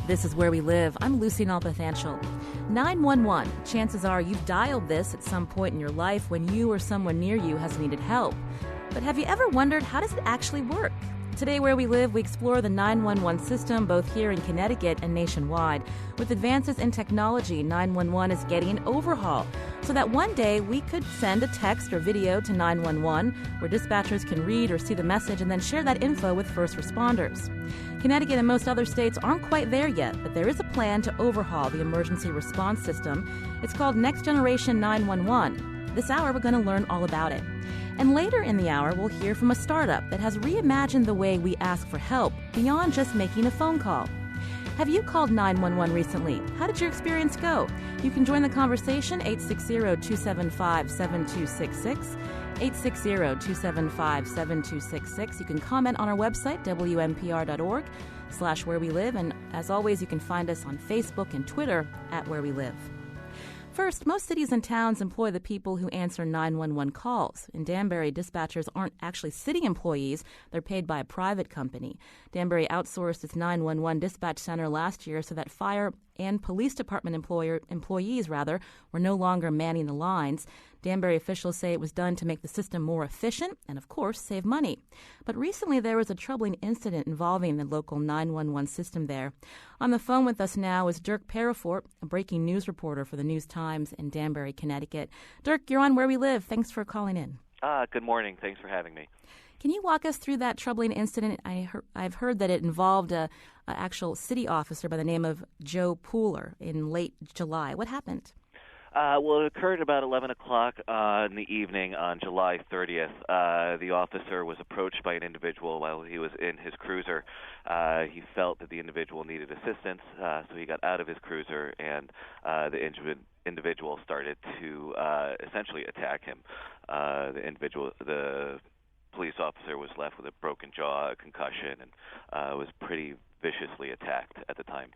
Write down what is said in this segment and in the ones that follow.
This is Where We Live. I'm Lucy Nalpathanchel. 911. Chances are you've dialed this at some point in your life when you or someone near you has needed help. But have you ever wondered, how does it actually work? Today, Where We Live, we explore the 911 system both here in Connecticut and nationwide. With advances in technology, 911 is getting an overhaul so that one day we could send a text or video to 911 where dispatchers can read or see the message and then share that info with first responders. Connecticut and most other states aren't quite there yet, but there is a plan to overhaul the emergency response system. It's called Next Generation 911. This hour, we're going to learn all about it. And later in the hour, we'll hear from a startup that has reimagined the way we ask for help beyond just making a phone call. Have you called 911 recently? How did your experience go? You can join the conversation, 860-275-7266, 860-275-7266. You can comment on our website, WNPR.org/Where We Live. And as always, you can find us on Facebook and Twitter at Where We Live. First, most cities and towns employ the people who answer 911 calls. In Danbury, dispatchers aren't actually city employees. They're paid by a private company. Danbury outsourced its 911 dispatch center last year so that fire and police department employees were no longer manning the lines. Danbury officials say it was done to make the system more efficient and, of course, save money. But recently there was a troubling incident involving the local 911 system there. On the phone with us now is Dirk Perrefort, a breaking news reporter for the News-Times in Danbury, Connecticut. Dirk, you're on Where We Live. Thanks for calling in. Good morning. Thanks for having me. Can you walk us through that troubling incident? I've heard that it involved an actual city officer by the name of Joe Pooler in late July. What happened? Well, it occurred about 11 o'clock in the evening on July 30th. The officer was approached by an individual while he was in his cruiser. He felt that the individual needed assistance, so he got out of his cruiser, and the individual started to essentially attack him. The police officer was left with a broken jaw, a concussion, and was pretty viciously attacked at the time.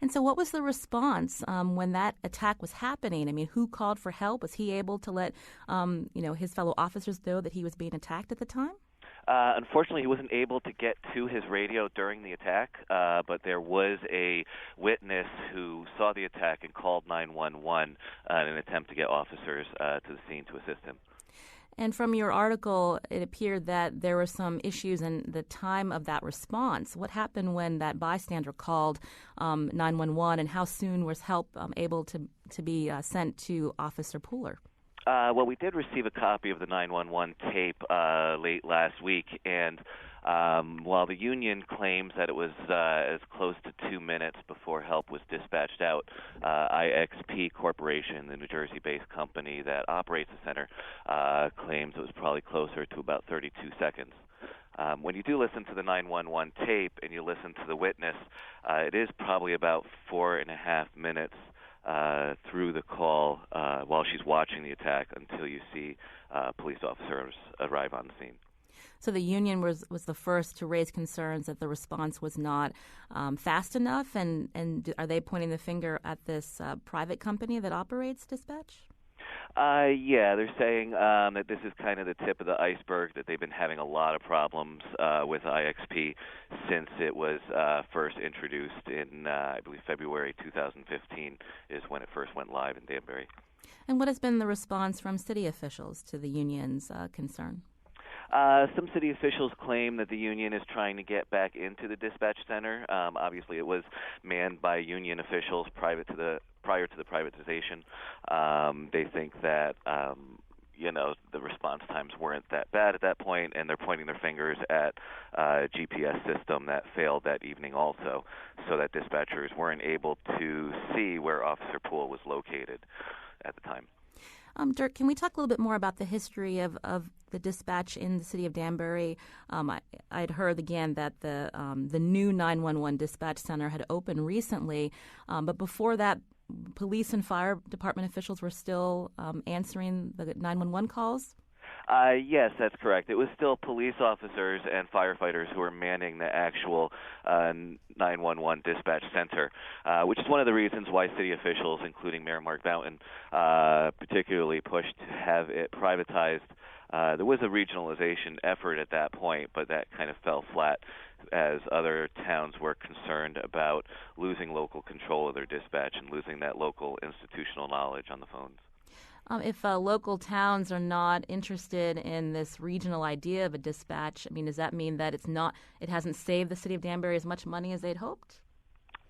And so what was the response when that attack was happening? I mean, who called for help? Was he able to let his fellow officers know that he was being attacked at the time? Unfortunately, he wasn't able to get to his radio during the attack, but there was a witness who saw the attack and called 911 in an attempt to get officers to the scene to assist him. And from your article, it appeared that there were some issues in the time of that response. What happened when that bystander called 911, and how soon was help able to be sent to Officer Pooler? Well, we did receive a copy of the 911 tape late last week, and while the union claims that it was as close to 2 minutes before help was dispatched out, IXP Corporation, the New Jersey-based company that operates the center, claims it was probably closer to about 32 seconds. When you do listen to the 911 tape and you listen to the witness, it is probably about 4.5 minutes through the call while she's watching the attack until you see police officers arrive on the scene. So the union was the first to raise concerns that the response was not fast enough, and are they pointing the finger at this private company that operates dispatch? Yeah, they're saying that this is kind of the tip of the iceberg, that they've been having a lot of problems with IXP since it was first introduced in, I believe, February 2015 is when it first went live in Danbury. And what has been the response from city officials to the union's concern? Some city officials claim that the union is trying to get back into the dispatch center. Obviously, it was manned by union officials prior to the privatization. They think that the response times weren't that bad at that point, and they're pointing their fingers at a GPS system that failed that evening also, so that dispatchers weren't able to see where Officer Poole was located at the time. Dirk, can we talk a little bit more about the history of the dispatch in the city of Danbury? I'd heard again that the new 911 dispatch center had opened recently, but before that, police and fire department officials were still answering the 911 calls? Yes, that's correct. It was still police officers and firefighters who were manning the actual 911 dispatch center, which is one of the reasons why city officials, including Mayor Mark Boughton, particularly pushed to have it privatized There was a regionalization effort at that point, but that kind of fell flat as other towns were concerned about losing local control of their dispatch and losing that local institutional knowledge on the phones. If local towns are not interested in this regional idea of a dispatch, I mean, does that mean that it hasn't saved the city of Danbury as much money as they'd hoped?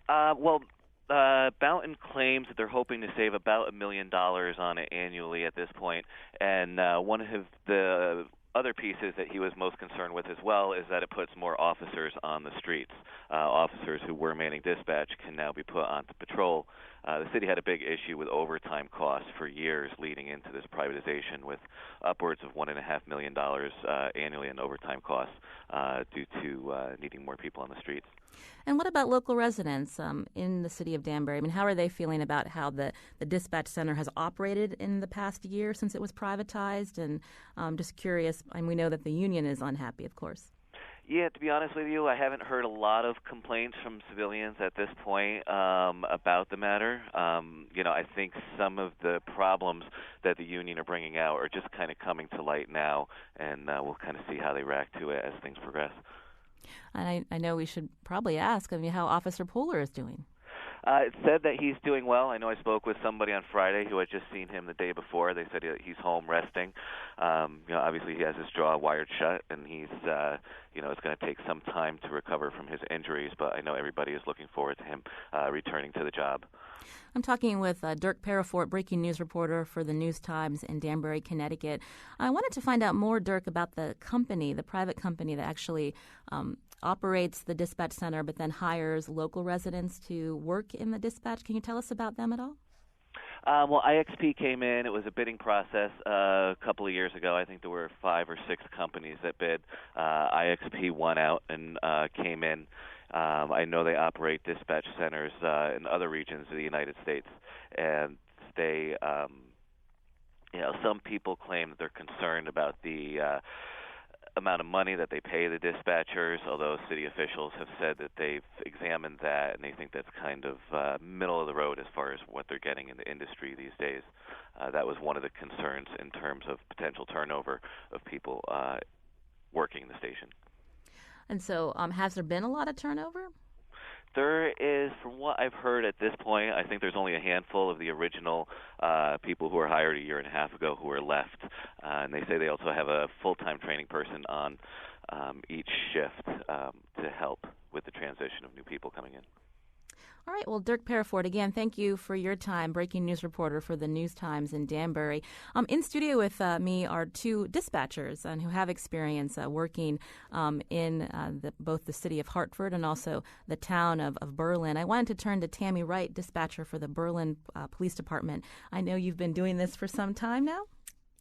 Boughton claims that they're hoping to save about $1 million on it annually at this point, and one of the other pieces that he was most concerned with as well is that it puts more officers on the streets. Officers who were manning dispatch can now be put onto patrol. The city had a big issue with overtime costs for years leading into this privatization, with upwards of $1.5 million annually in overtime costs due to needing more people on the streets. And what about local residents in the city of Danbury? I mean, how are they feeling about how the dispatch center has operated in the past year since it was privatized? And just curious, and we know that the union is unhappy, of course. Yeah, to be honest with you, I haven't heard a lot of complaints from civilians at this point about the matter. I think some of the problems that the union are bringing out are just kind of coming to light now, and we'll kind of see how they react to it as things progress. And I know we should probably ask, how Officer Poehler is doing. It said that he's doing well. I know I spoke with somebody on Friday who had just seen him the day before. They said he's home resting. Obviously he has his jaw wired shut, and he's, it's going to take some time to recover from his injuries, but I know everybody is looking forward to him returning to the job. I'm talking with Dirk Parafort, breaking news reporter for the News-Times in Danbury, Connecticut. I wanted to find out more, Dirk, about the private company that actually operates the dispatch center but then hires local residents to work in the dispatch. Can you tell us about them at all? IXP came in. It was a bidding process a couple of years ago. I think there were 5 or 6 companies that bid. IXP won out and came in. I know they operate dispatch centers in other regions of the United States, and they, some people claim that they're concerned about the amount of money that they pay the dispatchers, although city officials have said that they've examined that and they think that's kind of middle of the road as far as what they're getting in the industry these days. That was one of the concerns in terms of potential turnover of people working the station. And so has there been a lot of turnover? There is, from what I've heard at this point, I think there's only a handful of the original people who were hired a year and a half ago who are left. And they say they also have a full-time training person on each shift to help with the transition of new people coming in. All right. Well, Dirk Parafort, again, thank you for your time, breaking news reporter for the News-Times in Danbury. In studio with me are 2 dispatchers who have experience working in both the city of Hartford and also the town of Berlin. I wanted to turn to Tammy Wright, dispatcher for the Berlin Police Department. I know you've been doing this for some time now.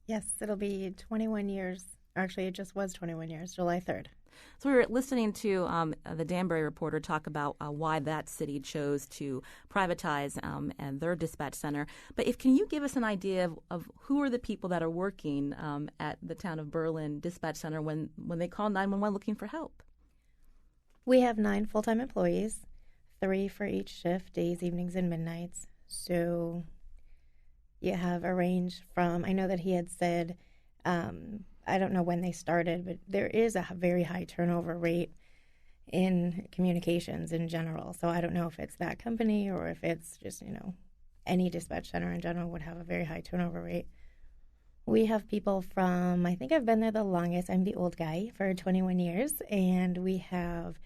Yes, it'll be 21 years. Actually, it just was 21 years, July 3rd. So we were listening to the Danbury reporter talk about why that city chose to privatize and their dispatch center. But can you give us an idea of who are the people that are working at the town of Berlin dispatch center when they call 911 looking for help? We have 9 full-time employees, 3 for each shift, days, evenings, and midnights. So you have a range from, I know that he had said, I don't know when they started, but there is a very high turnover rate in communications in general. So I don't know if it's that company or if it's just, any dispatch center in general would have a very high turnover rate. We have people from, I think I've been there the longest. I'm the old guy for 21 years. And we have,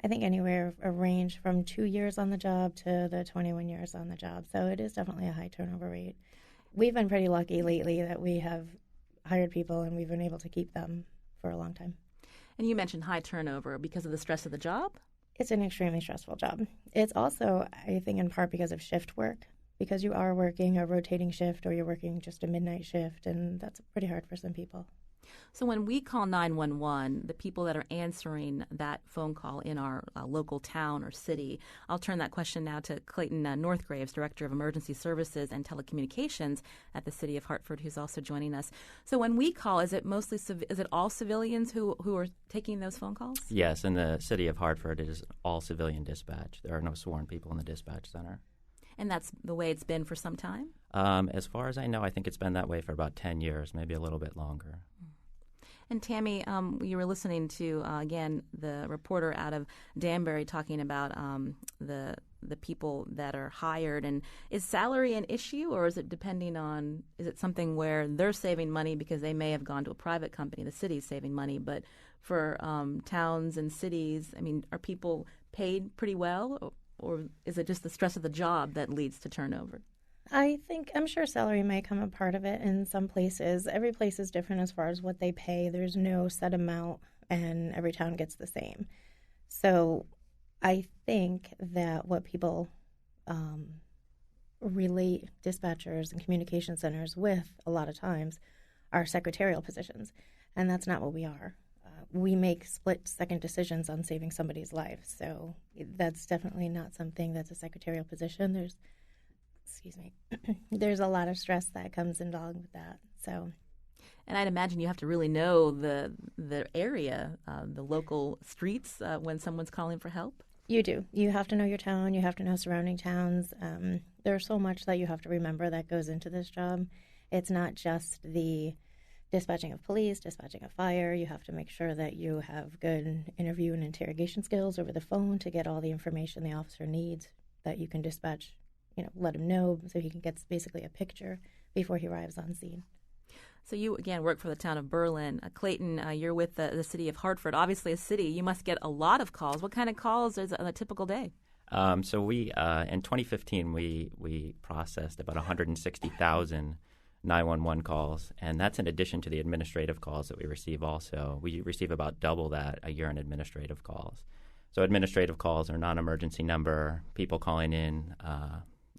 I think, anywhere a range from 2 years on the job to the 21 years on the job. So it is definitely a high turnover rate. We've been pretty lucky lately that we have hired people and we've been able to keep them for a long time. And you mentioned high turnover because of the stress of the job? It's an extremely stressful job. It's also, I think, in part because of shift work, because you are working a rotating shift or you're working just a midnight shift, and that's pretty hard for some people. So when we call 911, the people that are answering that phone call in our local town or city, I'll turn that question now to Clayton Northgraves, Director of Emergency Services and Telecommunications at the City of Hartford, who's also joining us. So when we call, is it all civilians who are taking those phone calls? Yes, in the City of Hartford, it is all civilian dispatch. There are no sworn people in the dispatch center. And that's the way it's been for some time? As far as I know, I think it's been that way for about 10 years, maybe a little bit longer. Mm-hmm. And Tammy, you were listening to, again, the reporter out of Danbury talking about the people that are hired. And is salary an issue, or is it is it something where they're saving money because they may have gone to a private company, the city's saving money, but for towns and cities, I mean, are people paid pretty well, or is it just the stress of the job that leads to turnover? I'm sure salary may come a part of it in some places. Every place is different as far as what they pay. There's no set amount, and every town gets the same. So I think that what people relate dispatchers and communication centers with a lot of times are secretarial positions, and that's not what we are. We make split-second decisions on saving somebody's life, so that's definitely not something that's a secretarial position. There's a lot of stress that comes involved with that. So, and I'd imagine you have to really know the area, the local streets when someone's calling for help. You do. You have to know your town. You have to know surrounding towns. There's so much that you have to remember that goes into this job. It's not just the dispatching of police, dispatching of fire. You have to make sure that you have good interview and interrogation skills over the phone to get all the information the officer needs that you can dispatch, let him know so he can get basically a picture before he arrives on scene. So you, again, work for the town of Berlin. Clayton, you're with the city of Hartford. Obviously a city. You must get a lot of calls. What kind of calls is on a typical day? So we, in 2015, we processed about 160,000 911 calls, and that's in addition to the administrative calls that we receive also. We receive about double that a year in administrative calls. So administrative calls are non-emergency number, people calling in,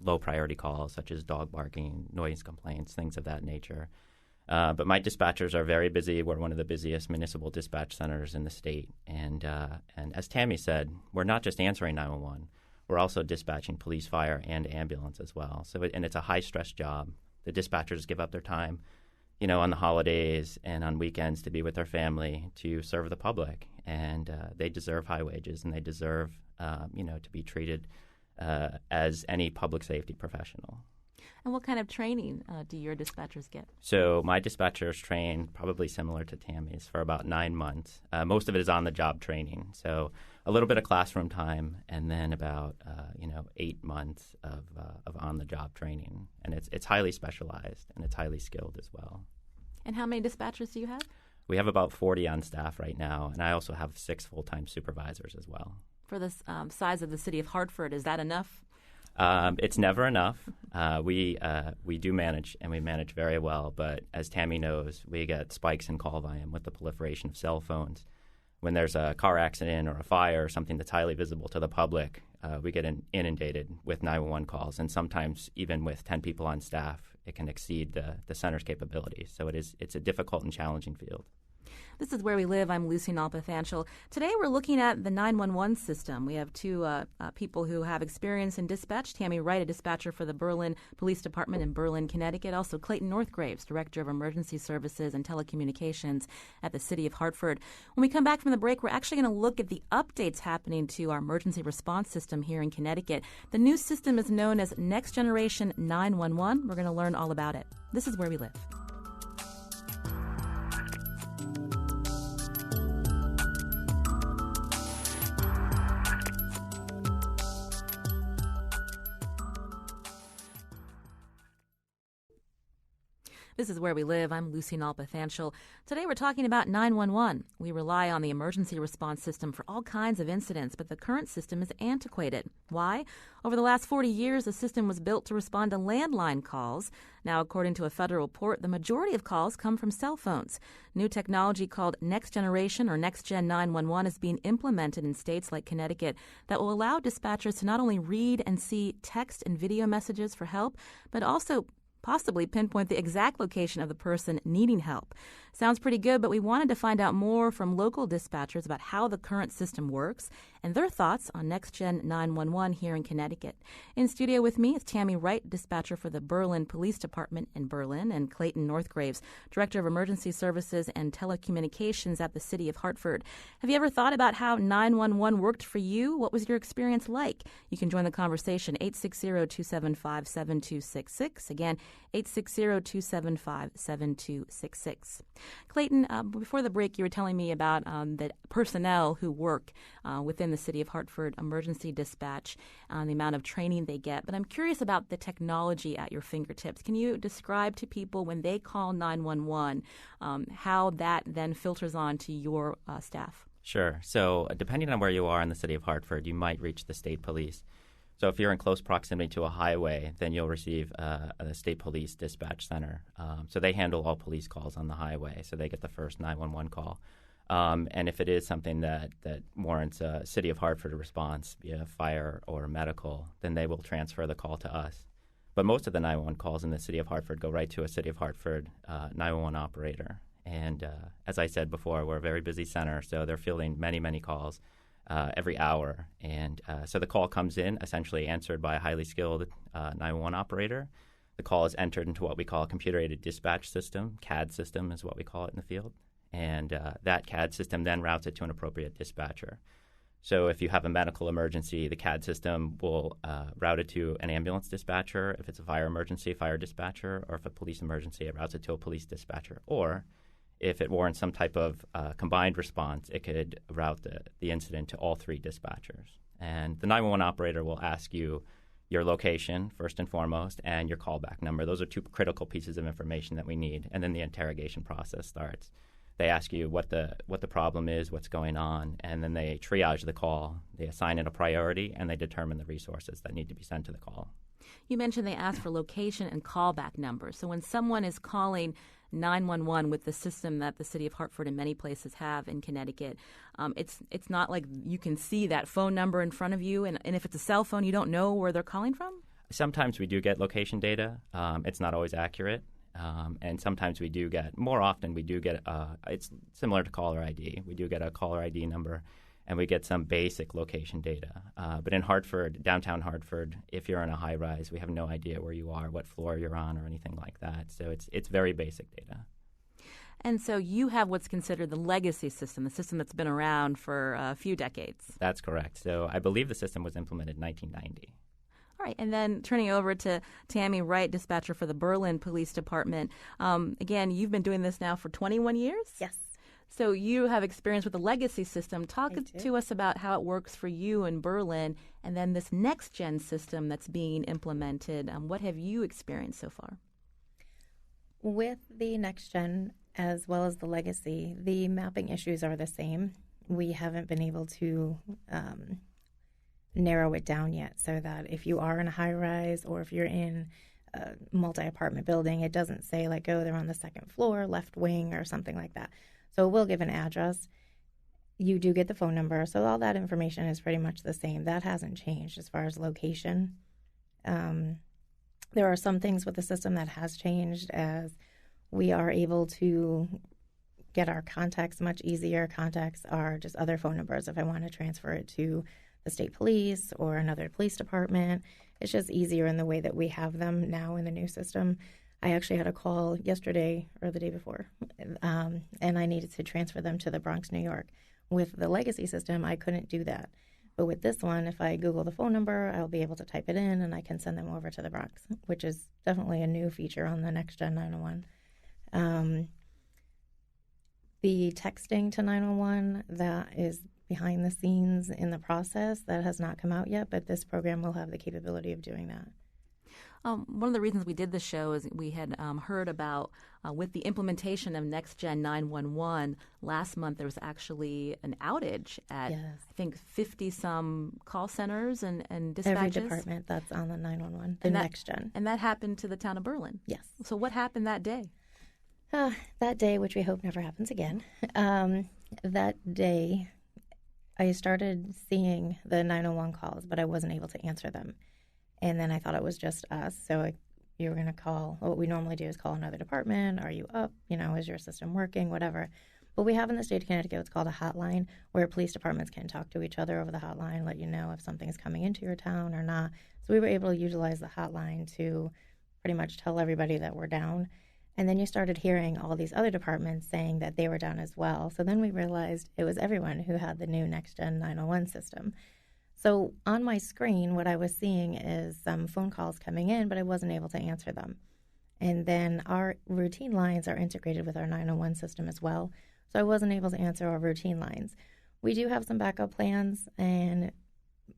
low-priority calls such as dog barking, noise complaints, things of that nature. But my dispatchers are very busy. We're one of the busiest municipal dispatch centers in the state. And as Tammy said, we're not just answering 911. We're also dispatching police, fire, and ambulance as well. So it's a high-stress job. The dispatchers give up their time, on the holidays and on weekends to be with their family to serve the public. And they deserve high wages, and they deserve, to be treated as any public safety professional. And what kind of training do your dispatchers get? So my dispatchers train probably similar to Tammy's for about 9 months. Most of it is on-the-job training. So a little bit of classroom time, and then about 8 months of on-the-job training. And it's highly specialized, and it's highly skilled as well. And how many dispatchers do you have? We have about 40 on staff right now, and I also have 6 full-time supervisors as well. For the size of the city of Hartford, is that enough? It's never enough. We do manage, and we manage very well. But as Tammy knows, we get spikes in call volume with the proliferation of cell phones. When there's a car accident or a fire or something that's highly visible to the public, we get inundated with 911 calls. And sometimes even with 10 people on staff, it can exceed the center's capabilities. So it's a difficult and challenging field. This is Where We Live. I'm Lucy Nalpathanchel. Today we're looking at the 911 system. We have two people who have experience in dispatch. Tammy Wright, a dispatcher for the Berlin Police Department in Berlin, Connecticut. Also Clayton Northgraves, Director of Emergency Services and Telecommunications at the City of Hartford. When we come back from the break, we're actually going to look at the updates happening to our emergency response system here in Connecticut. The new system is known as Next Generation 911. We're going to learn all about it. This is Where We Live. This is Where We Live. I'm Lucy Nalpathanchel. Today we're talking about 911. We rely on the emergency response system for all kinds of incidents, but the current system is antiquated. Why? Over the last 40 years, the system was built to respond to landline calls. Now, according to a federal report, the majority of calls come from cell phones. New technology called Next Generation or Next Gen 911 is being implemented in states like Connecticut that will allow dispatchers to not only read and see text and video messages for help, but also possibly pinpoint the exact location of the person needing help. Sounds pretty good, but we wanted to find out more from local dispatchers about how the current system works and their thoughts on Next Gen 911 here in Connecticut. In studio with me is Tammy Wright, dispatcher for the Berlin Police Department in Berlin, and Clayton Northgraves, Director of Emergency Services and Telecommunications at the City of Hartford. Have you ever thought about how 911 worked for you? What was your experience like? You can join the conversation, 860-275-7266. Again, 860-275-7266. Clayton, before the break, you were telling me about the personnel who work within the City of Hartford Emergency Dispatch, the amount of training they get. But I'm curious about the technology at your fingertips. Can you describe to people when they call 911 how that then filters on to your staff? Sure. So depending on where you are in the City of Hartford, you might reach the state police. So if you're in close proximity to a highway, then you'll receive a state police dispatch center. So they handle all police calls on the highway, so they get the first 911 call. And if it is something that warrants a City of Hartford response via fire or medical, then they will transfer the call to us. But most of the 911 calls in the City of Hartford go right to a City of Hartford 911 operator. And as I said before, we're a very busy center, so they're fielding many, many calls every hour. And so the call comes in, essentially answered by a highly skilled 911 operator. The call is entered into what we call a computer-aided dispatch system. CAD system is what we call it in the field. And that CAD system then routes it to an appropriate dispatcher. So if you have a medical emergency, the CAD system will route it to an ambulance dispatcher. If it's a fire emergency, fire dispatcher. Or if a police emergency, it routes it to a police dispatcher. Or if it warrants some type of combined response, it could route the incident to all three dispatchers. And the 911 operator will ask you your location, first and foremost, and your callback number. Those are two critical pieces of information that we need. And then the interrogation process starts. They ask you what the problem is, what's going on, and then they triage the call. They assign it a priority, and they determine the resources that need to be sent to the call. You mentioned they ask for location and callback numbers. So when someone is calling 911 with the system that the City of Hartford and many places have in Connecticut, it's not like you can see that phone number in front of you, and if it's a cell phone, you don't know where they're calling from? Sometimes we do get location data. It's not always accurate. And sometimes more often we do get, it's similar to caller ID. We do get a caller ID number, and we get some basic location data. But in Hartford, downtown Hartford, if you're in a high rise, we have no idea where you are, what floor you're on, or anything like that. So it's very basic data. And so you have what's considered the legacy system, the system that's been around for a few decades. That's correct. So I believe the system was implemented in 1990. All right, and then turning over to Tammy Wright, dispatcher for the Berlin Police Department. Again, you've been doing this now for 21 years? Yes. So you have experience with the legacy system. Talk to us about how it works for you in Berlin, and then this next-gen system that's being implemented. What have you experienced so far? With the next-gen as well as the legacy, the mapping issues are the same. We haven't been able to narrow it down yet, so that if you are in a high-rise or if you're in a multi-apartment building, it doesn't say, like, oh, they're on the second floor, left wing, or something like that. So we'll give an address. You do get the phone number, so all that information is pretty much the same. That hasn't changed as far as location. There are some things with the system that has changed, as we are able to get our contacts much easier. Contacts are just other phone numbers. If I want to transfer it to the state police or another police department, it's just easier in the way that we have them now in the new system. I actually had a call yesterday or the day before, and I needed to transfer them to the Bronx, New York. With the legacy system, I couldn't do that. But with this one, if I Google the phone number, I'll be able to type it in, and I can send them over to the Bronx, which is definitely a new feature on the next-gen 911. The texting to 911, that is behind the scenes in the process. That has not come out yet, but this program will have the capability of doing that. One of the reasons we did this show is we had heard about, with the implementation of Next Gen 911, last month there was actually an outage at, I think, 50-some call centers and dispatches. Every department that's on the 911, the Next Gen. And that happened to the town of Berlin. Yes. So what happened that day? That day, which we hope never happens again, that day I started seeing the 911 calls, but I wasn't able to answer them. And then I thought it was just us. So you were going to call, what we normally do is call another department. Are you up? Is your system working? Whatever. But we have in the state of Connecticut what's called a hotline, where police departments can talk to each other over the hotline, let you know if something's coming into your town or not. So we were able to utilize the hotline to pretty much tell everybody that we're down. And then you started hearing all these other departments saying that they were down as well. So then we realized it was everyone who had the new Next Gen 901 system. So on my screen, what I was seeing is some phone calls coming in, but I wasn't able to answer them. And then our routine lines are integrated with our 911 system as well. So I wasn't able to answer our routine lines. We do have some backup plans, and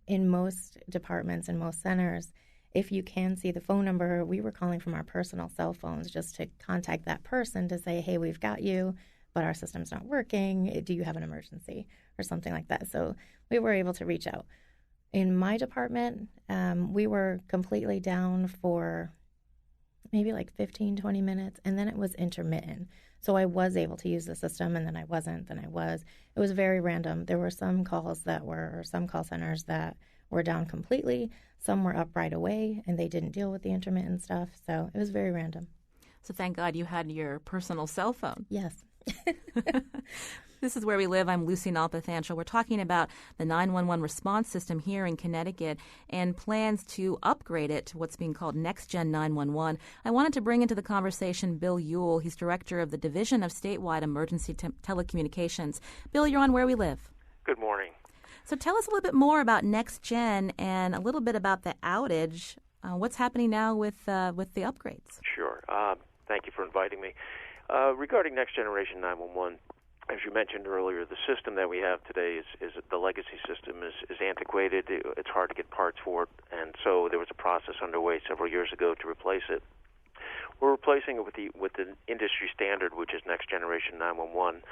in most departments and most centers, if you can see the phone number, we were calling from our personal cell phones just to contact that person to say, hey, we've got you, but our system's not working. Do you have an emergency or something like that? So we were able to reach out. In my department, we were completely down for maybe like 15, 20 minutes, and then it was intermittent. So I was able to use the system, and then I wasn't, then I was. It was very random. There were some call centers that were down completely. Some were up right away, and they didn't deal with the intermittent stuff. So it was very random. So thank God you had your personal cell phone. Yes. This is Where We Live. I'm Lucy Nalpathanchel. We're talking about the 911 response system here in Connecticut and plans to upgrade it to what's being called Next Gen 911. I wanted to bring into the conversation Bill Ewell. He's director of the Division of Statewide Emergency Telecommunications. Bill, you're on Where We Live. Good morning. So tell us a little bit more about Next Gen and a little bit about the outage. What's happening now with the upgrades? Sure. Thank you for inviting me. Regarding Next Generation 911, as you mentioned earlier, the system that we have today is the legacy system is antiquated. It's hard to get parts for it, and so there was a process underway several years ago to replace it. We're replacing it with the industry standard, which is Next Generation 911,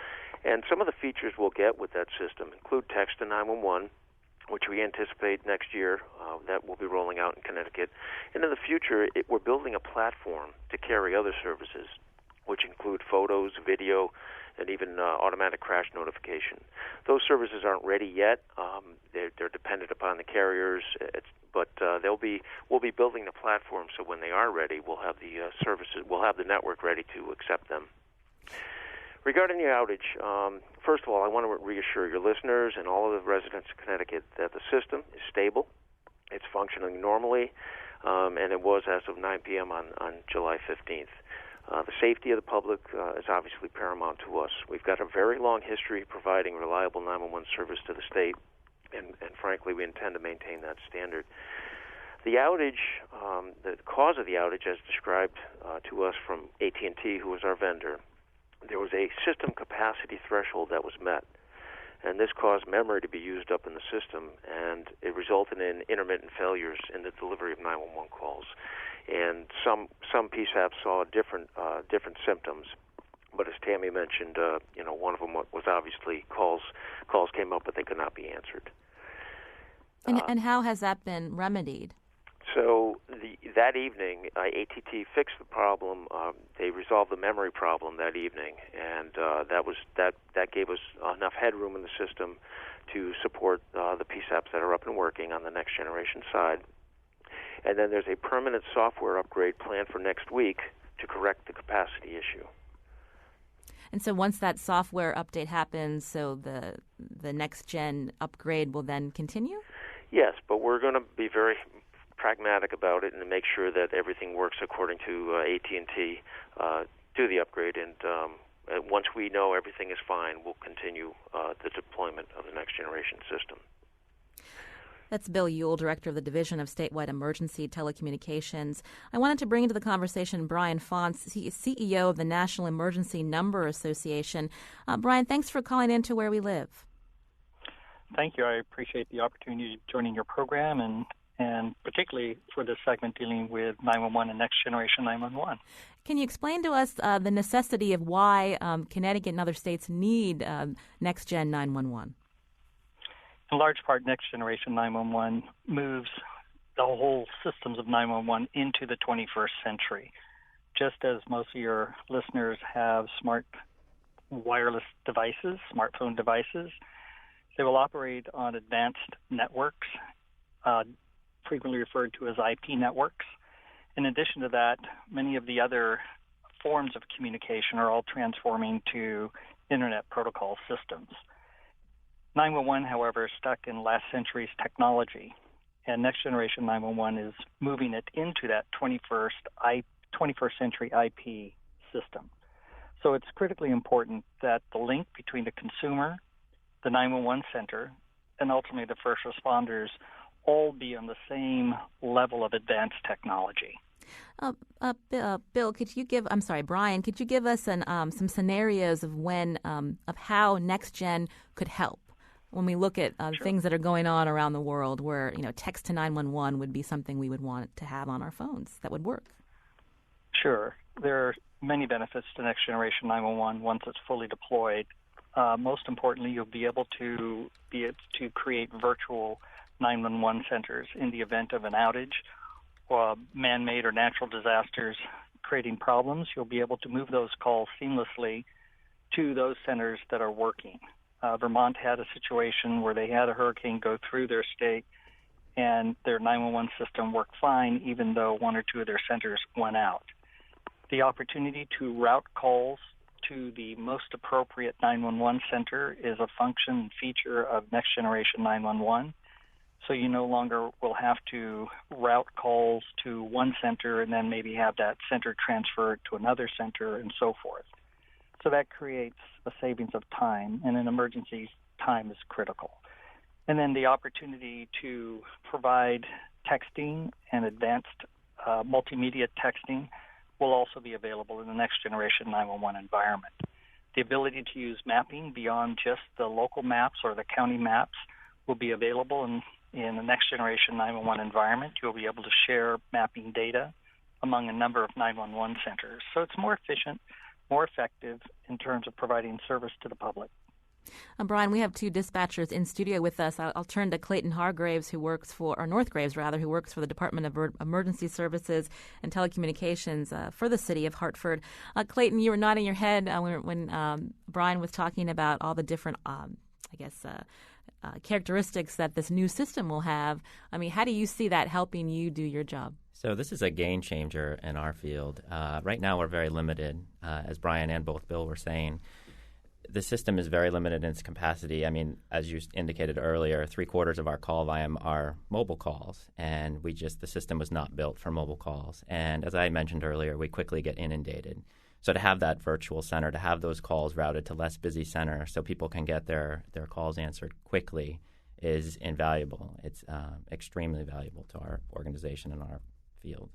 and some of the features we'll get with that system include text to 911, which we anticipate next year that will be rolling out in Connecticut. And in the future, we're building a platform to carry other services, which include photos, video, and even automatic crash notification. Those services aren't ready yet. They're dependent upon the carriers, but we'll be building the platform so when they are ready, we'll have the services, we'll have the network ready to accept them. Regarding the outage, first of all, I want to reassure your listeners and all of the residents of Connecticut that the system is stable, it's functioning normally, and it was as of 9 p.m. on July 15th. The safety of the public is obviously paramount to us. We've got a very long history providing reliable 911 service to the state, and frankly, we intend to maintain that standard. The outage, the cause of the outage, as described to us from AT&T, who was our vendor, there was a system capacity threshold that was met, and this caused memory to be used up in the system, and it resulted in intermittent failures in the delivery of 911 calls. And some PSAPs saw different symptoms, but as Tammy mentioned, one of them was obviously calls came up, but they could not be answered. And how has that been remedied? So that evening, AT&T fixed the problem. They resolved the memory problem that evening, and that gave us enough headroom in the system to support the PSAPs that are up and working on the next generation side. And then there's a permanent software upgrade planned for next week to correct the capacity issue. And so once that software update happens, so the next gen upgrade will then continue? Yes, but we're going to be very pragmatic about it and make sure that everything works according to AT&T do the upgrade. And once we know everything is fine, we'll continue the deployment of the next generation system. That's Bill Ewell, director of the Division of Statewide Emergency Telecommunications. I wanted to bring into the conversation Brian Fonce. He is CEO of the National Emergency Number Association. Brian, thanks for calling in to Where We Live. Thank you. I appreciate the opportunity of joining your program and particularly for this segment dealing with 911 and Next Generation 911. Can you explain to us the necessity of why Connecticut and other states need Next Gen 911? In large part, Next Generation 911 moves the whole systems of 911 into the 21st century. Just as most of your listeners have smart wireless devices, smartphone devices, they will operate on advanced networks, frequently referred to as IP networks. In addition to that, many of the other forms of communication are all transforming to Internet protocol systems. 911, however, is stuck in last century's technology, and Next Generation 911 is moving it into that 21st century IP system. So it's critically important that the link between the consumer, the 911 center, and ultimately the first responders all be on the same level of advanced technology. Bill, Brian, could you give us some scenarios of of how NextGen could help when we look at Sure. things that are going on around the world where, text to 911 would be something we would want to have on our phones that would work? Sure. There are many benefits to Next Generation 911 once it's fully deployed. Most importantly, you'll be able to create virtual 911 centers in the event of an outage or man-made or natural disasters creating problems. You'll be able to move those calls seamlessly to those centers that are working. Vermont had a situation where they had a hurricane go through their state, and their 911 system worked fine, even though one or two of their centers went out. The opportunity to route calls to the most appropriate 911 center is a function and feature of Next Generation 911. So you no longer will have to route calls to one center and then maybe have that center transferred to another center and so forth. So that creates a savings of time, and in emergencies, time is critical. And then the opportunity to provide texting and advanced multimedia texting will also be available in the Next Generation 911 environment. The ability to use mapping beyond just the local maps or the county maps will be available in the Next Generation 911 environment. You'll be able to share mapping data among a number of 911 centers. So it's more efficient, more effective in terms of providing service to the public. Brian, we have two dispatchers in studio with us. I'll turn to Clayton Northgraves, who works for the Department of Emergency Services and Telecommunications for the city of Hartford. Clayton, you were nodding your head when Brian was talking about all the different, characteristics that this new system will have. I mean, how do you see that helping you do your job? So this is a game changer in our field. Right now we're very limited, as Brian and both Bill were saying. The system is very limited in its capacity. I mean, as you indicated earlier, 3/4 of our call volume are mobile calls, and the system was not built for mobile calls. And as I mentioned earlier, we quickly get inundated. So to have that virtual center, to have those calls routed to less busy centers so people can get their calls answered quickly is invaluable. It's extremely valuable to our organization and our field.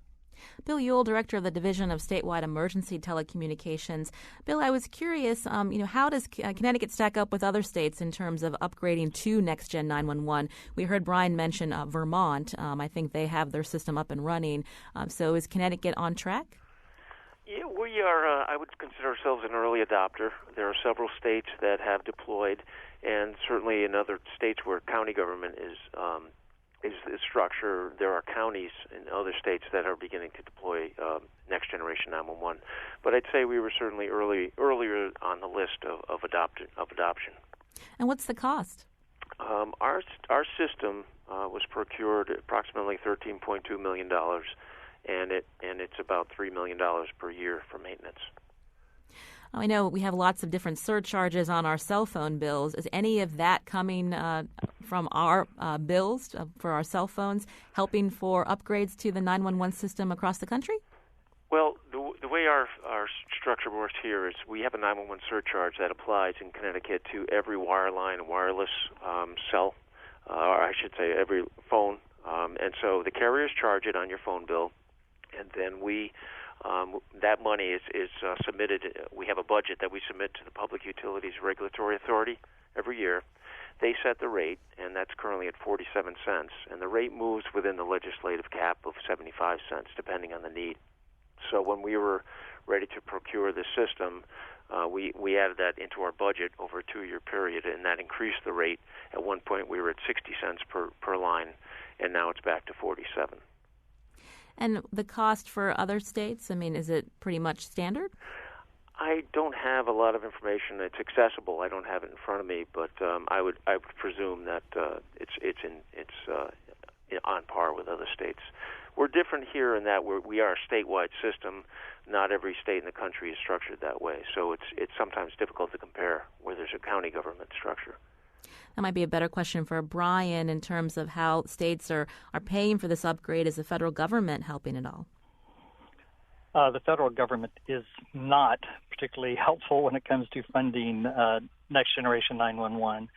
Bill Ewell, Director of the Division of Statewide Emergency Telecommunications. Bill, I was curious, how does Connecticut stack up with other states in terms of upgrading to NextGen 911? We heard Brian mention Vermont. I think they have their system up and running. So is Connecticut on track? Yeah, we are. I would consider ourselves an early adopter. There are several states that have deployed, and certainly in other states where county government is structure, there are counties in other states that are beginning to deploy Next Generation 911. But I'd say we were certainly earlier on the list of adoption. And what's the cost? Our system was procured approximately $13.2 million, and it's about $3 million per year for maintenance. I know we have lots of different surcharges on our cell phone bills. Is any of that coming from our bills for our cell phones, helping for upgrades to the 911 system across the country? Well, the way our structure works here is we have a 911 surcharge that applies in Connecticut to every wireline and wireless cell, or I should say every phone. And so the carriers charge it on your phone bill, and then that money is submitted. We have a budget that we submit to the Public Utilities Regulatory Authority every year. They set the rate, and that's currently at 47 cents. And the rate moves within the legislative cap of 75 cents, depending on the need. So when we were ready to procure the system, we added that into our budget over a 2-year period, and that increased the rate. At one point, we were at 60 cents per line, and now it's back to 47. And the cost for other states, I mean, is it pretty much standard? I don't have a lot of information. It's accessible. I don't have it in front of me, but I would presume that it's on par with other states. We're different here in that we are a statewide system. Not every state in the country is structured that way, so it's sometimes difficult to compare where there's a county government structure. That might be a better question for Brian in terms of how states are paying for this upgrade. Is the federal government helping at all? The federal government is not particularly helpful when it comes to funding Next Generation 911.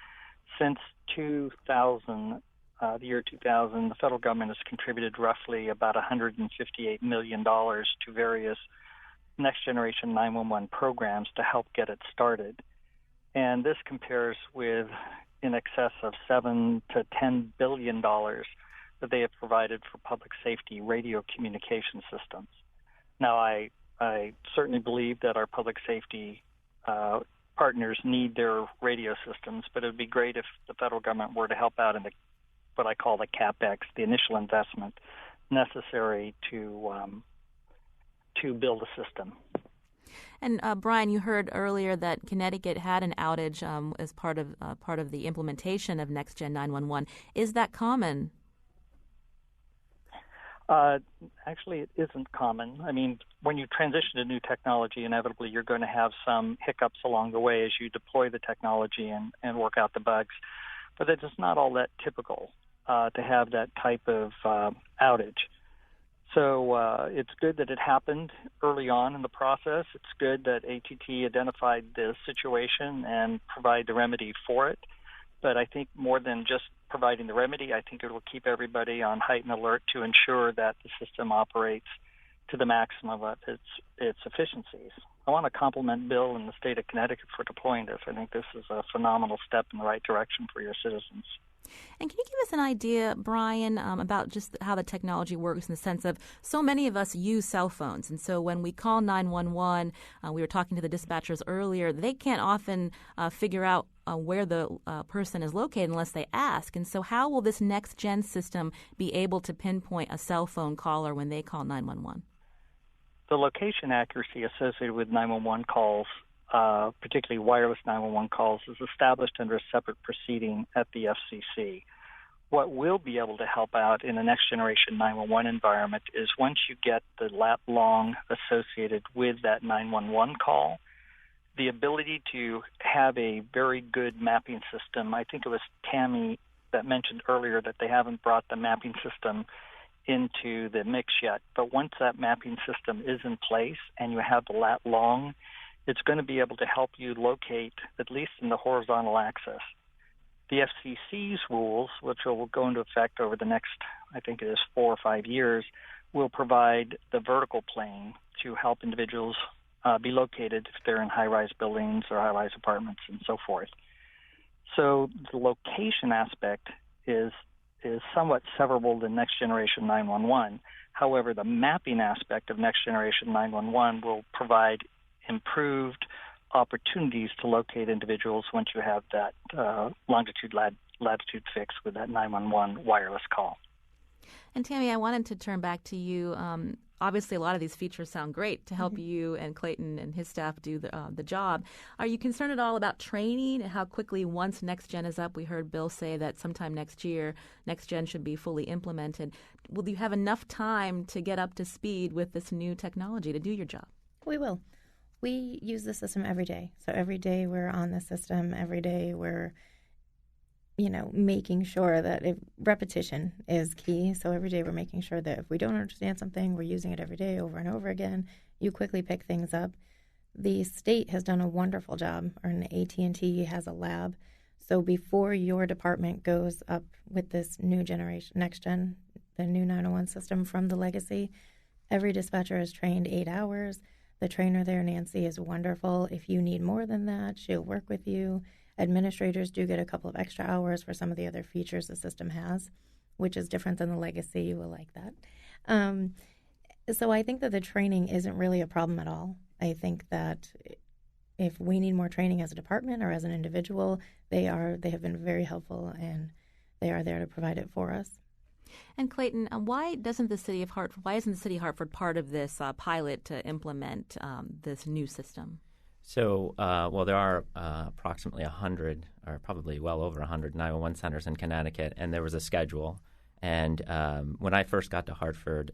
Since 2000, the year 2000, the federal government has contributed roughly about $158 million to various Next Generation 911 programs to help get it started. And this compares with in excess of $7 to $10 billion that they have provided for public safety radio communication systems. Now, I certainly believe that our public safety partners need their radio systems, but it would be great if the federal government were to help out in what I call the CapEx, the initial investment necessary to build a system. And Brian, you heard earlier that Connecticut had an outage as part of the implementation of Next Gen 911. Is that common? Actually, it isn't common. I mean, when you transition to new technology, inevitably you're going to have some hiccups along the way as you deploy the technology and work out the bugs. But it's not all that typical to have that type of outage. So it's good that it happened early on in the process. It's good that ATT identified this situation and provide the remedy for it. But I think more than just providing the remedy, I think it will keep everybody on heightened alert to ensure that the system operates to the maximum of its efficiencies. I want to compliment Bill and the state of Connecticut for deploying this. I think this is a phenomenal step in the right direction for your citizens. And can you give us an idea, Brian, about just how the technology works in the sense of so many of us use cell phones. And so when we call 911, we were talking to the dispatchers earlier, they can't often figure out where the person is located unless they ask. And so how will this next-gen system be able to pinpoint a cell phone caller when they call 911? The location accuracy associated with 911 calls, particularly wireless 911 calls, is established under a separate proceeding at the FCC. What will be able to help out in a next-generation 911 environment is once you get the lat long associated with that 911 call, the ability to have a very good mapping system. I think it was Tammy that mentioned earlier that they haven't brought the mapping system into the mix yet. But once that mapping system is in place and you have the lat long, it's going to be able to help you locate, at least in the horizontal axis. The FCC's rules, which will go into effect over the next, I think it is 4 or 5 years, will provide the vertical plane to help individuals be located if they're in high-rise buildings or high-rise apartments and so forth. So the location aspect is somewhat severable to Next Generation 911. However, the mapping aspect of Next Generation 911 will provide improved opportunities to locate individuals once you have that longitude, latitude fix with that 911 wireless call. And Tammy, I wanted to turn back to you. Obviously, a lot of these features sound great to help you and Clayton and his staff do the job. Are you concerned at all about training and how quickly once NextGen is up? We heard Bill say that sometime next year, NextGen should be fully implemented. Will you have enough time to get up to speed with this new technology to do your job? We will. We use the system every day. So every day we're on the system. Every day we're making sure that repetition is key. So every day we're making sure that if we don't understand something, we're using it every day over and over again. You quickly pick things up. The state has done a wonderful job, and AT&T has a lab. So before your department goes up with this new generation, next gen, the new 901 system from the legacy, every dispatcher is trained 8 hours. The trainer there, Nancy, is wonderful. If you need more than that, she'll work with you. Administrators do get a couple of extra hours for some of the other features the system has, which is different than the legacy. You will like that. So I think that the training isn't really a problem at all. I think that if we need more training as a department or as an individual, they have been very helpful, and they are there to provide it for us. And Clayton, why isn't the city of Hartford part of this pilot to implement this new system? So, there are approximately 100, or probably well over 100 911 centers in Connecticut, and there was a schedule. And when I first got to Hartford,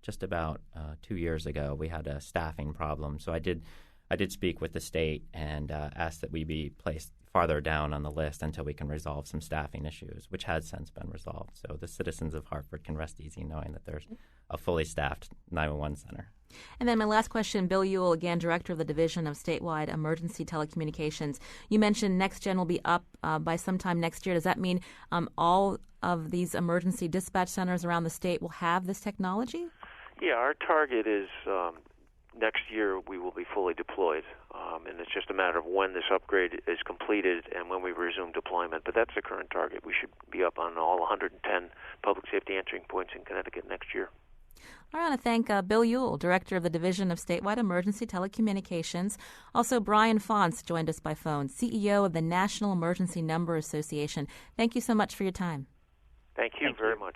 just about 2 years ago, we had a staffing problem. So I did speak with the state and asked that we be placed farther down on the list until we can resolve some staffing issues, which has since been resolved. So the citizens of Hartford can rest easy knowing that there's a fully staffed 911 center. And then my last question, Bill Ewell, again, Director of the Division of Statewide Emergency Telecommunications. You mentioned NextGen will be up by sometime next year. Does that mean all of these emergency dispatch centers around the state will have this technology? Yeah, our target is next year we will be fully deployed, and it's just a matter of when this upgrade is completed and when we resume deployment. But that's the current target. We should be up on all 110 public safety answering points in Connecticut next year. I want to thank Bill Ewell, Director of the Division of Statewide Emergency Telecommunications. Also, Brian Fonce joined us by phone, CEO of the National Emergency Number Association. Thank you so much for your time. Thank you very much.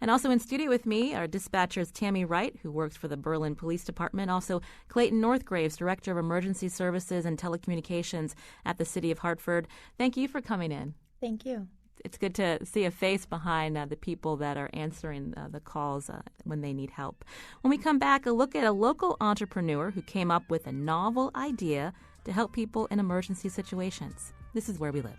And also in studio with me are dispatchers Tammy Wright, who works for the Berlin Police Department, also Clayton Northgraves, Director of Emergency Services and Telecommunications at the City of Hartford. Thank you for coming in. Thank you. It's good to see a face behind the people that are answering the calls when they need help. When we come back, a look at a local entrepreneur who came up with a novel idea to help people in emergency situations. This is Where We Live.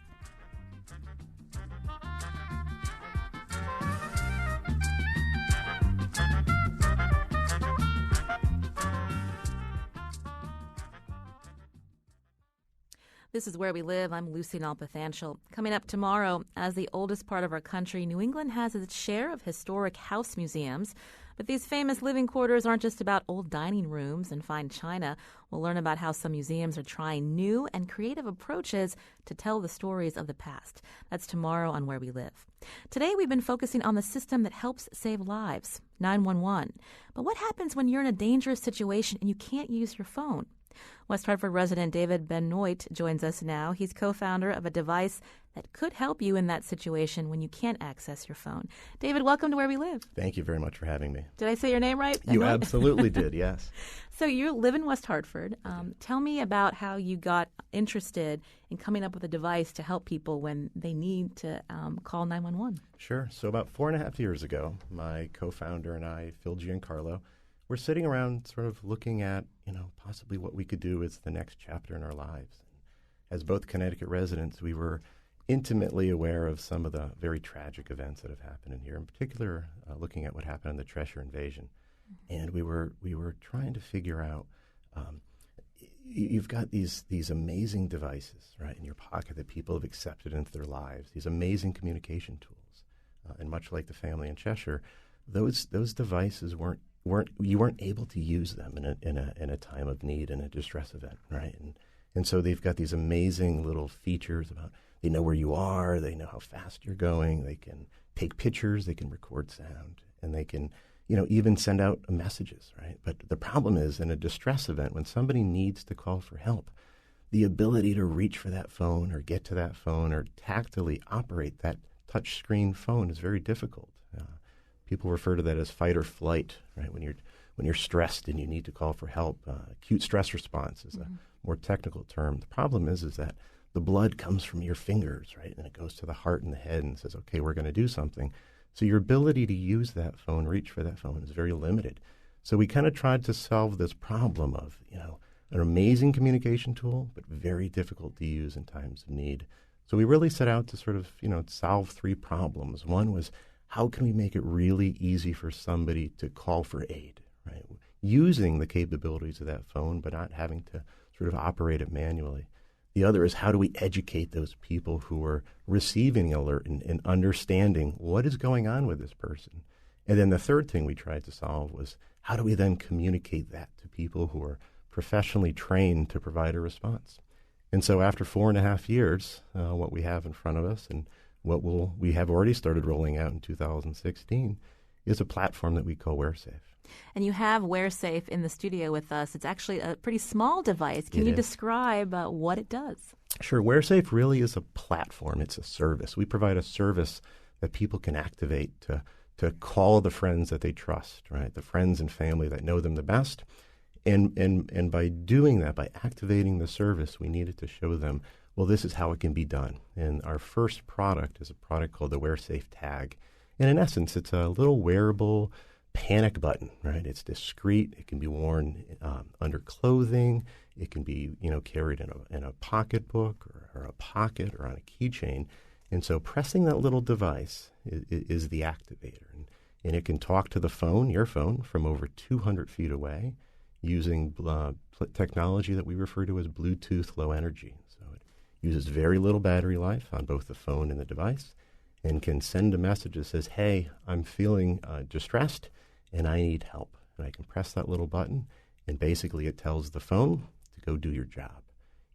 This is Where We Live. I'm Lucy Nalpathanchel. Coming up tomorrow, as the oldest part of our country, New England has its share of historic house museums. But these famous living quarters aren't just about old dining rooms and fine china. We'll learn about how some museums are trying new and creative approaches to tell the stories of the past. That's tomorrow on Where We Live. Today, we've been focusing on the system that helps save lives, 911. But what happens when you're in a dangerous situation and you can't use your phone? West Hartford resident David Benoit joins us now. He's co-founder of a device that could help you in that situation when you can't access your phone. David, welcome to Where We Live. Thank you very much for having me. Did I say your name right? You Benoit? absolutely did, yes. So you live in West Hartford. Tell me about how you got interested in coming up with a device to help people when they need to call 911. Sure. So about 4.5 years ago, my co-founder and I, Phil Giancarlo, we're sitting around sort of looking at, possibly what we could do as the next chapter in our lives. As both Connecticut residents, we were intimately aware of some of the very tragic events that have happened in here, in particular looking at what happened in the Cheshire invasion. And we were trying to figure out, you've got these amazing devices, right, in your pocket that people have accepted into their lives, these amazing communication tools. And much like the family in Cheshire, those devices you weren't able to use them in a time of need, in a distress event, right? And so they've got these amazing little features about they know where you are, they know how fast you're going, they can take pictures, they can record sound, and they can even send out messages, right? But the problem is in a distress event, when somebody needs to call for help, the ability to reach for that phone or get to that phone or tactily operate that touch screen phone is very difficult. People refer to that as fight or flight, right? When you're stressed and you need to call for help. Acute stress response is a more technical term. The problem is that the blood comes from your fingers, right? And it goes to the heart and the head and says, okay, we're going to do something. So your ability to use that phone, reach for that phone, is very limited. So we kind of tried to solve this problem of, an amazing communication tool, but very difficult to use in times of need. So we really set out to sort of, solve three problems. One was, how can we make it really easy for somebody to call for aid, right? Using the capabilities of that phone, but not having to sort of operate it manually. The other is, how do we educate those people who are receiving an alert and understanding what is going on with this person? And then the third thing we tried to solve was, how do we then communicate that to people who are professionally trained to provide a response? And so after 4.5 years, what we have in front of us and what we have already started rolling out in 2016 is a platform that we call WearSafe. And you have WearSafe in the studio with us. It's actually a pretty small device. Can you describe what it does? Sure. WearSafe really is a platform. It's a service. We provide a service that people can activate to call the friends that they trust, right? The friends and family that know them the best. And by doing that, by activating the service, we needed to show them, well, this is how it can be done. And our first product is a product called the WearSafe Tag. And in essence, it's a little wearable panic button, right? It's discreet. It can be worn under clothing. It can be, carried in a pocketbook or a pocket or on a keychain. And so pressing that little device is the activator. And it can talk to the phone, your phone, from over 200 feet away using technology that we refer to as Bluetooth Low Energy. So it uses very little battery life on both the phone and the device. and can send a message that says, hey, I'm feeling distressed and I need help. And I can press that little button, and basically it tells the phone to go do your job.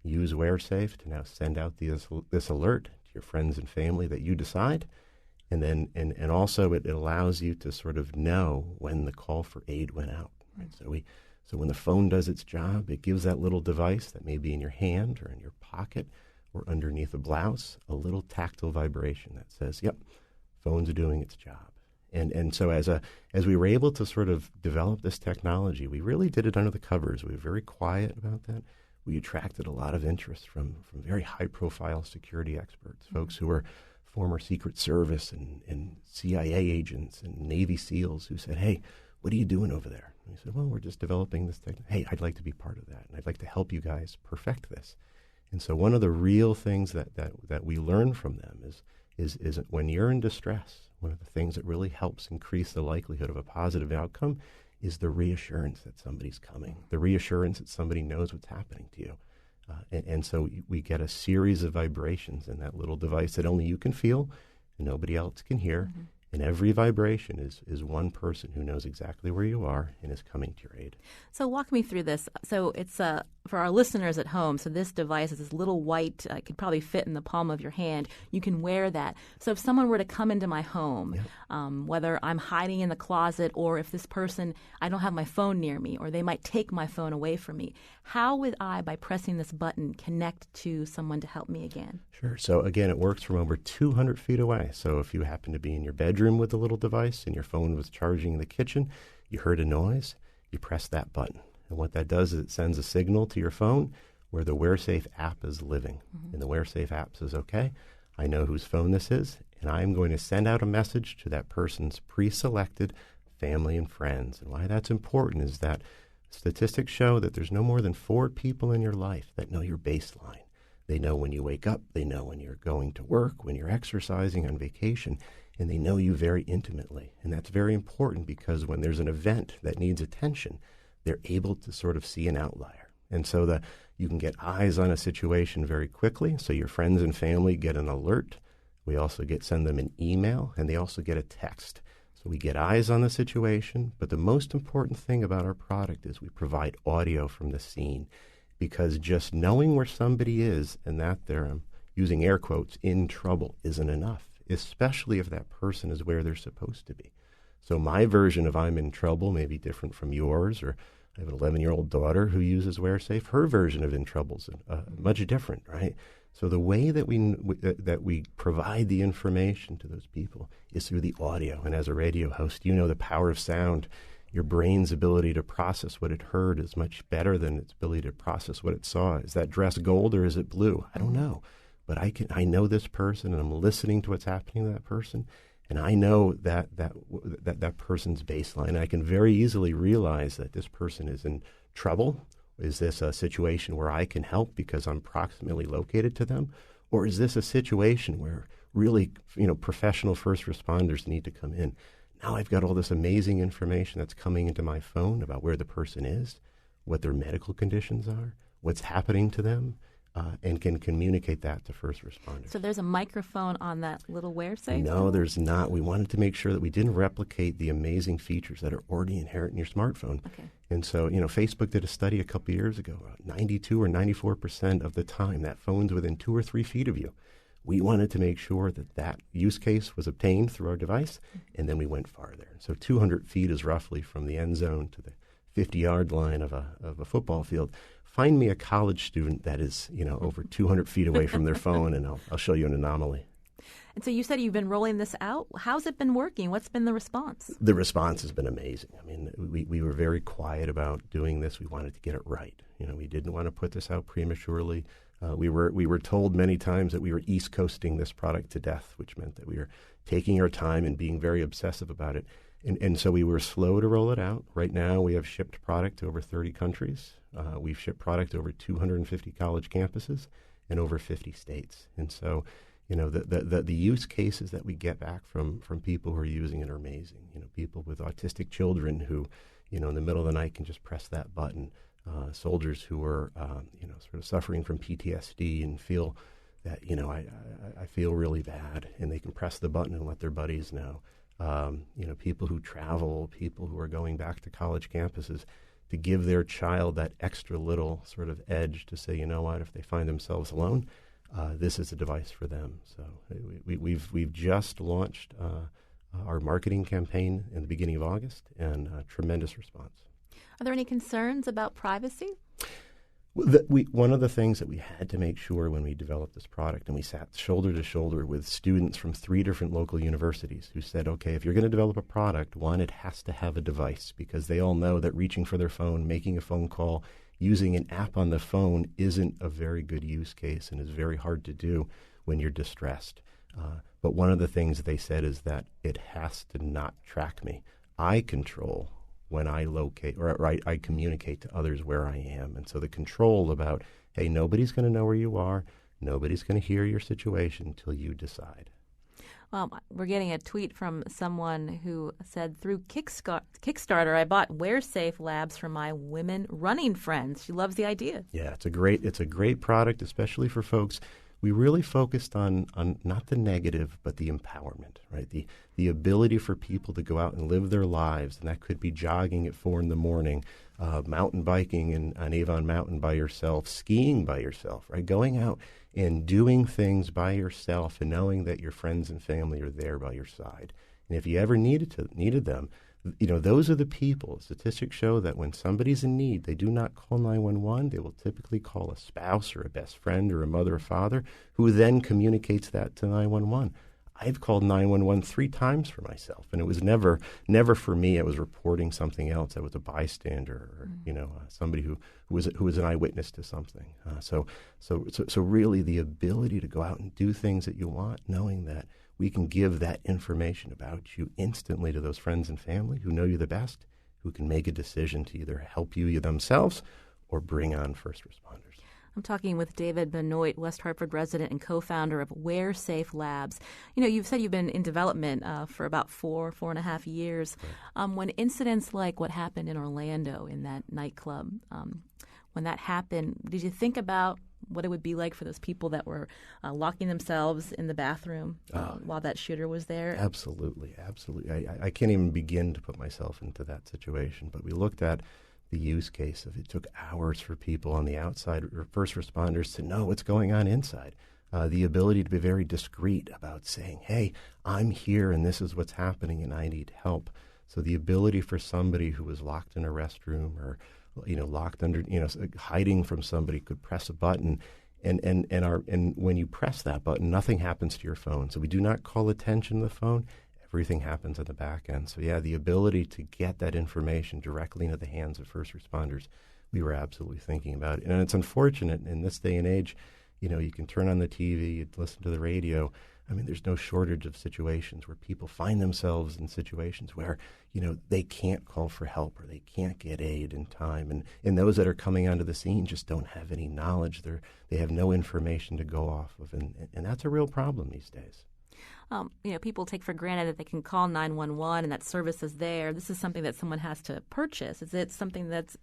Use WearSafe to now send out this alert to your friends and family that you decide. And then, and also it allows you to sort of know when the call for aid went out. Right? So when the phone does its job, it gives that little device that may be in your hand or in your pocket or underneath a blouse a little tactile vibration that says, "Yep, phone's doing its job." And so as we were able to sort of develop this technology, we really did it under the covers. We were very quiet about that. We attracted a lot of interest from very high-profile security experts, folks who were former Secret Service and CIA agents and Navy SEALs who said, "Hey, what are you doing over there?" And we said, "Well, we're just developing this technology. Hey, I'd like to be part of that, and I'd like to help you guys perfect this." And so one of the real things that we learn from them is that when you're in distress, one of the things that really helps increase the likelihood of a positive outcome is the reassurance that somebody's coming, the reassurance that somebody knows what's happening to you. And so we get a series of vibrations in that little device that only you can feel and nobody else can hear. Mm-hmm. And every vibration is one person who knows exactly where you are and is coming to your aid. So walk me through this. So it's for our listeners at home, so this device is this little white, could probably fit in the palm of your hand. You can wear that. So if someone were to come into my home, whether I'm hiding in the closet or if this person, I don't have my phone near me or they might take my phone away from me, how would I, by pressing this button, connect to someone to help me again? Sure. So again, it works from over 200 feet away. So if you happen to be in your bedroom with the little device and your phone was charging in the kitchen, you heard a noise, you press that button. And what that does is it sends a signal to your phone where the WearSafe app is living. Mm-hmm. And the WearSafe app says, okay, I know whose phone this is, and I'm going to send out a message to that person's pre-selected family and friends. And why that's important is that statistics show that there's no more than 4 people in your life that know your baseline. They know when you wake up, they know when you're going to work, when you're exercising, on vacation, and they know you very intimately. And that's very important because when there's an event that needs attention, they're able to sort of see an outlier. And so you can get eyes on a situation very quickly, so your friends and family get an alert. We also send them an email, and they also get a text. So we get eyes on the situation, but the most important thing about our product is we provide audio from the scene, because just knowing where somebody is and that they're, using air quotes, in trouble isn't enough, especially if that person is where they're supposed to be. So my version of I'm in trouble may be different from yours, or I have an 11-year-old daughter who uses WearSafe. Her version of in trouble is much different, right? So the way that we provide the information to those people is through the audio. And as a radio host, you know the power of sound. Your brain's ability to process what it heard is much better than its ability to process what it saw. Is that dress gold or is it blue? I don't know. But I know this person, and I'm listening to what's happening to that person, and I know that person's baseline. And I can very easily realize that this person is in trouble. Is this a situation where I can help because I'm proximately located to them? Or is this a situation where really, professional first responders need to come in? Now I've got all this amazing information that's coming into my phone about where the person is, what their medical conditions are, what's happening to them, and can communicate that to first responders. So there's a microphone on that little WearSafe? No, there's not. We wanted to make sure that we didn't replicate the amazing features that are already inherent in your smartphone. Okay. And so, Facebook did a study a couple years ago. 92 or 94% of the time, that phone's within 2 or 3 feet of you. We wanted to make sure that use case was obtained through our device, and then we went farther. So 200 feet is roughly from the end zone to the 50-yard line of a football field. Find me a college student that is, over 200 feet away from their phone, and I'll show you an anomaly. And so you said you've been rolling this out. How's it been working? What's been the response? The response has been amazing. I mean, we were very quiet about doing this. We wanted to get it right. We didn't want to put this out prematurely. We were told many times that we were East Coasting this product to death, which meant that we were taking our time and being very obsessive about it. And so we were slow to roll it out. Right now, we have shipped product to over 30 countries. We've shipped product to over 250 college campuses and over 50 states. And so, the use cases that we get back from people who are using it are amazing. People with autistic children who, in the middle of the night can just press that button. Soldiers who are, sort of suffering from PTSD and feel that, I feel really bad, and they can press the button and let their buddies know. People who travel, people who are going back to college campuses, to give their child that extra little sort of edge to say, you know what, if they find themselves alone, this is a device for them. So we've just launched our marketing campaign in the beginning of August, and tremendous response. Are there any concerns about privacy? One of the things that we had to make sure when we developed this product, and we sat shoulder to shoulder with students from 3 different local universities who said, okay, if you're going to develop a product, one, it has to have a device, because they all know that reaching for their phone, making a phone call, using an app on the phone isn't a very good use case and is very hard to do when you're distressed. But one of the things they said is that it has to not track me. I control when I locate or I communicate to others where I am. And so the control about, hey, nobody's going to know where you are, nobody's going to hear your situation until you decide. Well, we're getting a tweet from someone who said, through Kickstarter, I bought WearSafe Labs for my women running friends. She loves the idea. Yeah, it's a great product, especially for folks. We really focused on not the negative, but the empowerment, right? The ability for people to go out and live their lives, and that could be jogging at 4 a.m, mountain biking on Avon Mountain by yourself, skiing by yourself, right? Going out and doing things by yourself and knowing that your friends and family are there by your side. And if you ever needed them, those are the people. Statistics show that when somebody's in need, they do not call 911. They will typically call a spouse or a best friend or a mother or father, who then communicates that to 911. I've called 911 3 times for myself, and it was never for me. I was reporting something else. I was a bystander, or somebody who was an eyewitness to something. So really, the ability to go out and do things that you want, knowing that we can give that information about you instantly to those friends and family who know you the best, who can make a decision to either help you themselves or bring on first responders. I'm talking with David Benoit, West Hartford resident and co-founder of WearSafe Labs. You've said you've been in development for about 4.5 years. Right. When incidents like what happened in Orlando in that nightclub, when that happened, did you think about what it would be like for those people that were locking themselves in the bathroom while that shooter was there? Absolutely. I can't even begin to put myself into that situation. But we looked at the use case of it took hours for people on the outside or first responders to know what's going on inside. The ability to be very discreet about saying, hey, I'm here and this is what's happening and I need help. So the ability for somebody who was locked in a restroom or locked under, hiding from somebody, could press a button, and when you press that button, nothing happens to your phone. So we do not call attention to the phone. Everything happens on the back end. So yeah, the ability to get that information directly into the hands of first responders, we were absolutely thinking about it. And it's unfortunate in this day and age, you can turn on the TV, you listen to the radio. I mean, there's no shortage of situations where people find themselves in situations where, they can't call for help or they can't get aid in time. And those that are coming onto the scene just don't have any knowledge. They have no information to go off of. And that's a real problem these days. People take for granted that they can call 911 and that service is there. This is something that someone has to purchase. Is it something that's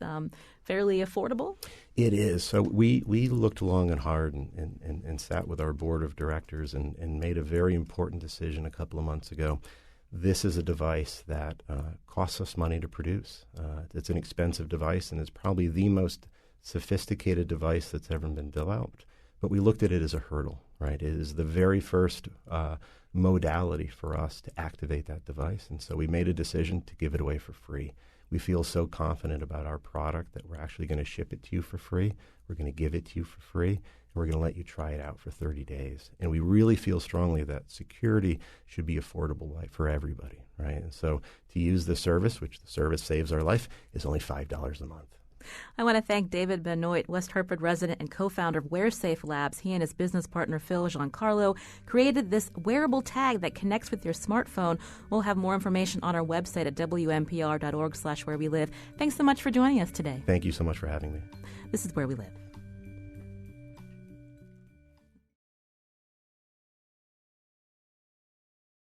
fairly affordable? It is. So we looked long and hard and sat with our board of directors and made a very important decision a couple of months ago. This is a device that costs us money to produce. It's an expensive device, and it's probably the most sophisticated device that's ever been developed. But we looked at it as a hurdle, right? It is the very first modality for us to activate that device. And so we made a decision to give it away for free. We feel so confident about our product that we're actually going to ship it to you for free. We're going to give it to you for free. And we're going to let you try it out for 30 days. And we really feel strongly that security should be affordable for everybody, right? And so to use the service, which the service saves our life, is only $5 a month. I want to thank David Benoit, West Hartford resident and co-founder of WearSafe Labs. He and his business partner, Phil Giancarlo, created this wearable tag that connects with your smartphone. We'll have more information on our website at WNPR.org/wherewelive. Thanks so much for joining us today. Thank you so much for having me. This is Where We Live.